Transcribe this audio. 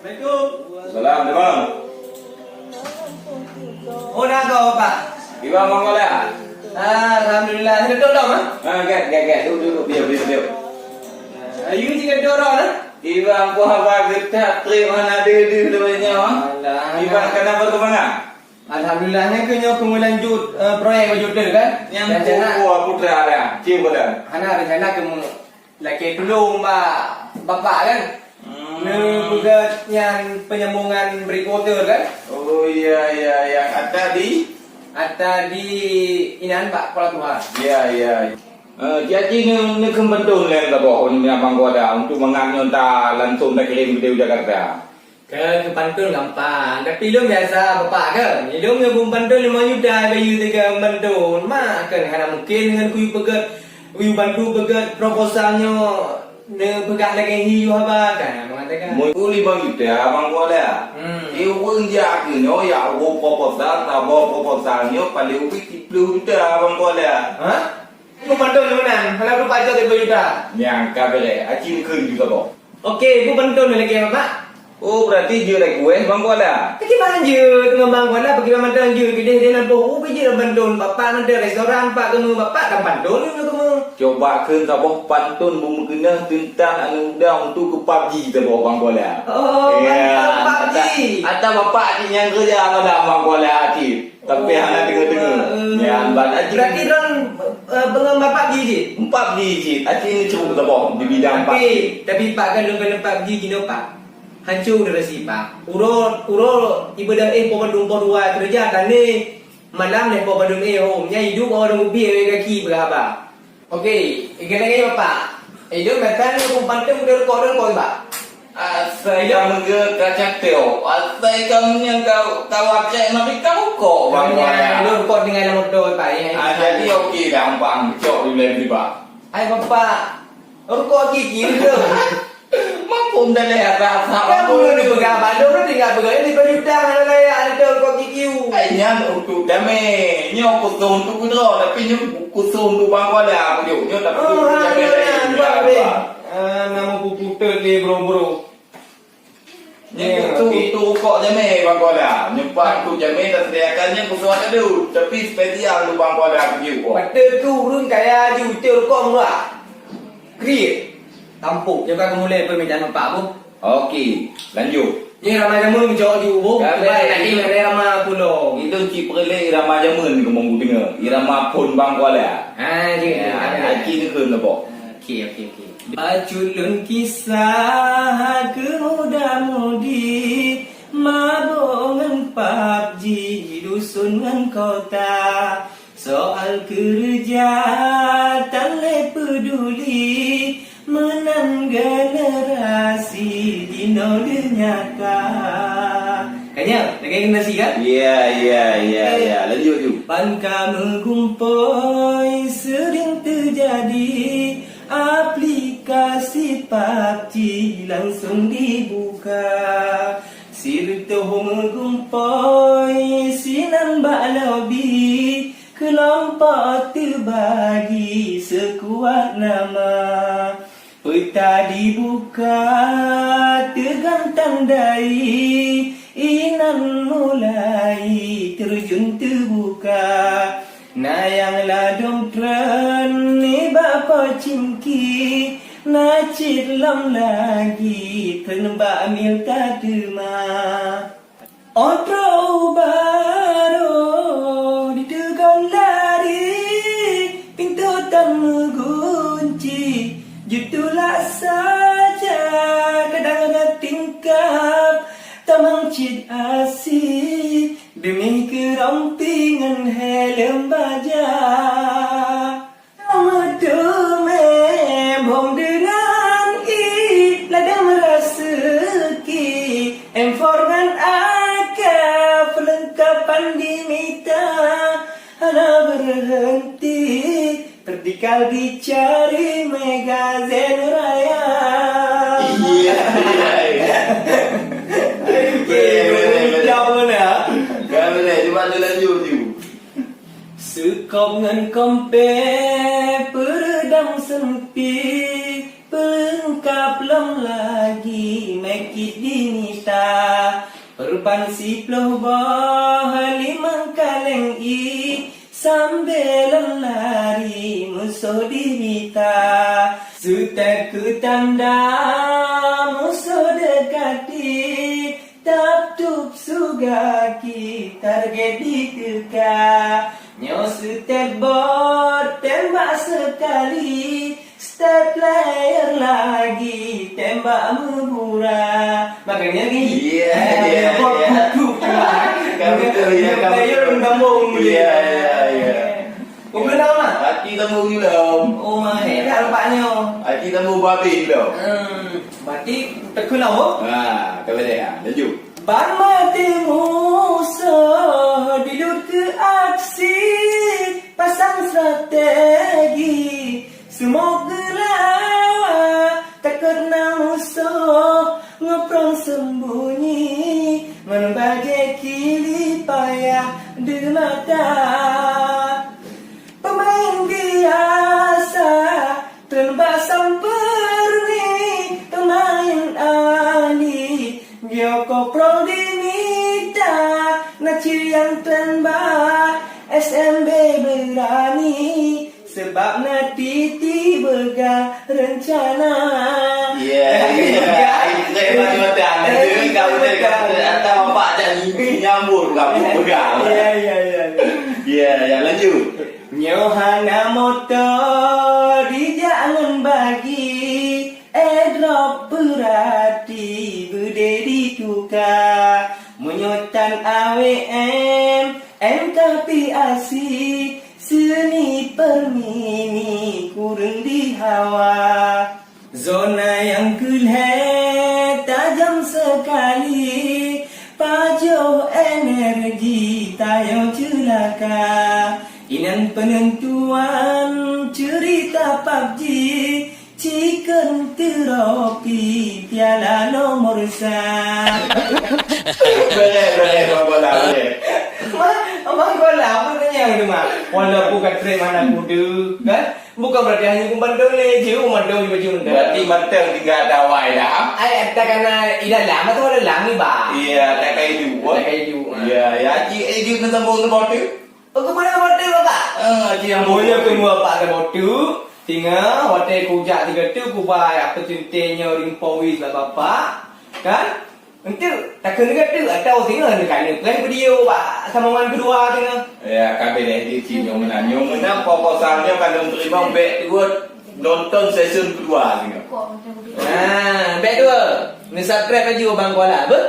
Assalamualaikum. Salam, Bang. Oh, nak kau Pak? Iba monggo lah. Alhamdulillah. Duduk dah, Mak. Get. Duduk. Biar. You juga duduk dah, nah? Iba aku apa kita terima ada di dalamnya. Iba kenapa kemana? Alhamdulillahnya kena lanjut proyek wujud kan? Yang aku putra ada. Cium pada. Hana rencana kamu lagi tolong bapak kan? Buat yang penyambungan berikutnya kan? Oh iya yang ada di Inan Pak Kepala Tuhan. Iya. Jadi ni kembentuk lain tak boh ni abang gua ada untuk mengambil langsung tak kirim ke Jakarta. Ke Pantun gampang, tapi lu biasa bapak ke? Lu ngabung Pantun 5 juta bayu tiga Pantun. Mak kan hana mungkin dengan kuyu bantu pegat proposalnya ne pegat lagi hiu apa kan mengatakan. Muli bang kita abang gua ada. Dia wujud ke no ya wo proposalnya paling ubi 10 juta abang gua ada. Hah? Ku Pantun mana? Kalau lu pajak 10 juta. Yang kabel acim kun juga boh. Okey, ku Pantun lagi apa? Oh berarti dia lagi kue bang gua ada. Bagaimana je dengan bang Kuala? Bagaimana je dia nak boh ubi je Pantun. Bapak ada restoran Pak kamu bapak dan Pantun kamu. Coba ke sabah pantun bumi kena tentang anu dah untuk ke PUBG kita bawa bang Kuala. Oh, PUBG. Ada bapak ni yang kerja pada bang Kuala hati. Tapi hanya tengah-tengah. Ya, aji. Berarti orang pengen PUBG je. PUBG je. Aji ni cukup tak boh di bidang PUBG. Tapi Pak kalau kena PUBG gini Pak. Hancur dari si Pak. Uro ibadah Bandung dua kerja tani malam ni Bandung homnya hidup orang ubi kaki berapa. Okey, ikan Bapak. Hidup metan ku Pantun udah rekod Pak. Saya mengge kacang teo. Saya kamu yang kau absen tapi kau kok bang Kuala. Lu rekod dengan nama motor Pak. Jadi okey gampang. Cok di Pak. Ay Bapak. Rekod gigi tu. Mampu dah lihat rasa. Kamu ni pegang Bandung tu tinggal pegang ni berjuta mana layak ada rekod gigi. Ayah untuk damai. Nyok kusum tu kudro tapi nyok kusum tu bang Kuala aku nyok tapi nama buku ni bro. Nyok tu kok damai bang Kuala. Nyempat tu damai tak sediakannya kusum ada dulu tapi spesial tu bang Kuala aku nyok. Betul tu urun kaya juta kok murah. Create tampuk juga mulai permintaan Bapak bu. Okey, lanjut. Ni ramai jamun menjawab ju bu. Nanti ramai pulau. Itu cip relay irama jamun ke monggu dengar. Irama pun bang Kuala. Aki ni ke nak. Okey. Baculun kisah kemuda-mudi mabongan PUBG dusun ngan kota soal kerja tanle peduli menang generasi di nyaka. Kayaknya lagi generasi kan? Ya. Lanjut. Bangka menggumpoi sering terjadi aplikasi PUBG langsung dibuka. Sirto menggumpoi sinan baklobi kelompok terbagi sekuat nama. Peta dibuka tergantang dari inan mulai terjun terbuka. Nayang ladong tren ni bapa cimki nacit lam lagi tenbak mil tak terma. Otro baru ditegang lari pintu tak mengunci jutulah saja kadang-kadang tingkap tamang cit asik demi kerampingan helm baja. Medume bom dengan ladang merasa ki informan akal perlengkapan dimita hana berhenti terdikal dicari Megazen Raya. Iya. Jauh mana? Kami cuma ada lanjut tu. Sekop ngan kompe peredam sempit pelengkap lem lagi make it dinita 10 bah 5 kaleng i sambil lari musuh dirita sutet ku tanda musuh dekati Tatup sugaki target diteka Nyo sutet bot tembak sekali Start player lagi tembak membura Makanya ni bot tutup player ngambung Iya. Kau belum tahu mah? Hati temu belum? Oh mah hebat nampaknya Hati temu babi belum? Berarti tekun awak Ha, kau dia. Lanjut. Ban mati musuh Dilut ke aksi Pasang strategi Semua gelawa Tak kena musuh Ngeprong sembunyi Membagi kili payah di mata Pemain biasa Tembak samperni Pemain ahli Gyoko pro dimita Naci yang tembak SMB berani Sebab natiti begal rencana Ya, saya macam macam ada kau cakap atau bapak jadi nyambur kamu pegang. Ya, lanjut. Nyohana motor di jangan bagi Airdrop berarti berdiri tukar Menyotan AWM MKPAC Seni permini kurang di hawa Zona yang kulhe tajam sekali Pajo energi tayo celaka Inan penentuan cerita PUBG Chicken terapi piala nomor 1 Boleh, bola boleh. Abang kau lah apa tanya tu mak? Walaupun kat trade mana kuda kan? Bukan berarti hanya kumandang leje, kumandang baju muda. Berarti matang tiga dawai dah. Ay, tak kena ida lama tu ada lami ba. Iya, tak kayak dua. Tak kayak you. Iya, ya Haji nak sambung ke botu. Aku mana hotel bapak? Haji yang Mula ke mua pak ke botu. Tinggal hotel kujak 3 tu ku bayar apa centenya ring powis lah bapak. Kan? Nanti tak kena kata atau tengah ni kan plan video pak sama orang kedua tengah. Ya, kabeh dah di nyong menang proposalnya kalau terima back dua nonton season kedua tengok. Nah, baik dua. Ni subscribe aja Bang Kuala. Apa?